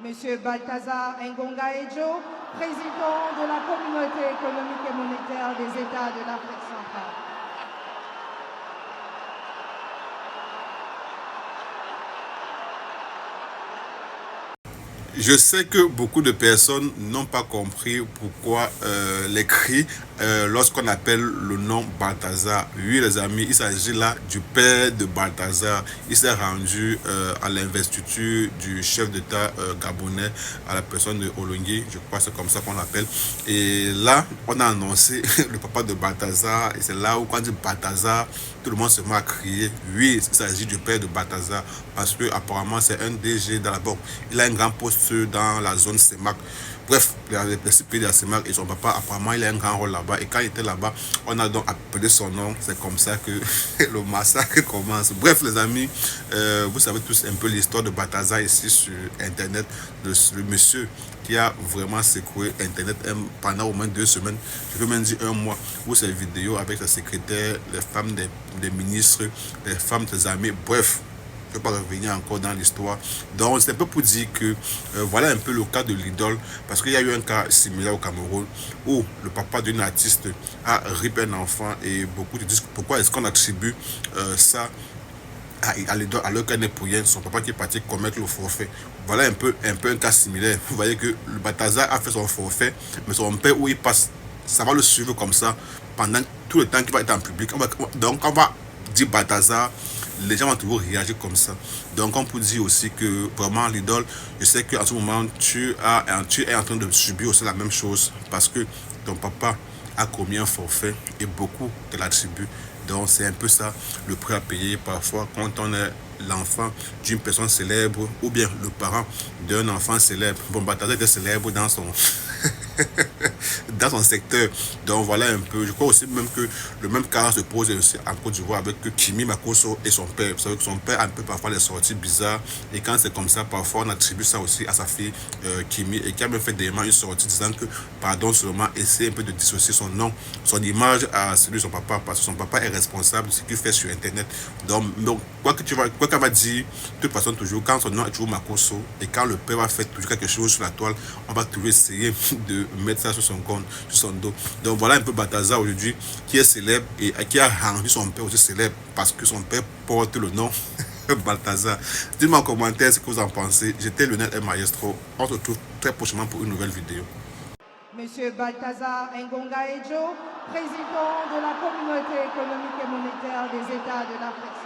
Monsieur Balthazar Ngonga Edjo, président de la Communauté économique et monétaire des États de l'Afrique centrale. Je sais que beaucoup de personnes n'ont pas compris pourquoi les cris lorsqu'on appelle le nom Balthazar. Oui les amis, il s'agit là du père de Balthazar. Il s'est rendu à l'investiture du chef d'État gabonais à la personne de Olongui, je crois que c'est comme ça qu'on l'appelle. Et là, on a annoncé le papa de Balthazar et c'est là où quand on dit Balthazar, tout le monde se met à crier. Oui, il s'agit du père de Balthazar parce que apparemment c'est un DG dans la banque. Il a un grand poste dans la zone CEMAC. Bref, les principaux de la CEMAC et son papa, apparemment, il a un grand rôle là-bas. Et quand il était là-bas, on a donc appelé son nom. C'est comme ça que le massacre commence. Bref, les amis, vous savez tous un peu l'histoire de Balthazar ici sur Internet. Le monsieur qui a vraiment secoué Internet pendant au moins 2 semaines, je peux même dire 1 mois, où ces vidéos avec ses secrétaires, les femmes des ministres, les femmes des amis, bref. Je ne vais pas revenir encore dans l'histoire. Donc, c'est un peu pour dire que voilà un peu le cas de l'idole. Parce qu'il y a eu un cas similaire au Cameroun où le papa d'une artiste a ripé un enfant et beaucoup te disent pourquoi est-ce qu'on attribue ça à l'idole alors qu'elle n'est pour rien, son papa qui est parti commettre le forfait. Voilà un peu un cas similaire. Vous voyez que le Balthazar a fait son forfait, mais son père où il passe, ça va le suivre comme ça pendant tout le temps qu'il va être en public. Donc, on va dire Balthazar, les gens vont toujours réagir comme ça. Donc on peut dire aussi que vraiment l'idole, je sais qu'en ce moment tu es en train de subir aussi la même chose parce que ton papa a commis un forfait et beaucoup te l'attribuent. Donc c'est un peu ça le prix à payer parfois quand on est l'enfant d'une personne célèbre ou bien le parent d'un enfant célèbre. Bon, Balthazar était célèbre dans son dans son secteur. Donc voilà un peu. Je crois aussi même que le même cas se pose aussi en Côte d'Ivoire avec Kimi Makosso et son père. Vous savez que son père a un peu parfois des sorties bizarres. Et quand c'est comme ça, parfois on attribue ça aussi à sa fille Kimi. Et qui a même fait dernièrement une sortie disant que, pardon seulement, essaie un peu de dissocier son nom, son image à celui de son papa. Parce que son papa est responsable de ce qu'il fait sur Internet. Donc quoi qu'elle va dire, de toute façon, toujours, quand son nom est toujours Makosso et quand le père va faire toujours quelque chose sur la toile, on va toujours essayer de mettre ça sur son compte, sur son dos. Donc voilà un peu Balthazar aujourd'hui qui est célèbre et qui a rendu son père aussi célèbre parce que son père porte le nom Balthazar. Dites-moi en commentaire ce que vous en pensez. J'étais Lionel M. Maestro. On se retrouve très prochainement pour une nouvelle vidéo. Monsieur Balthazar Ngonga Edjo, président de la Communauté économique et monétaire des États de l'Afrique centrale.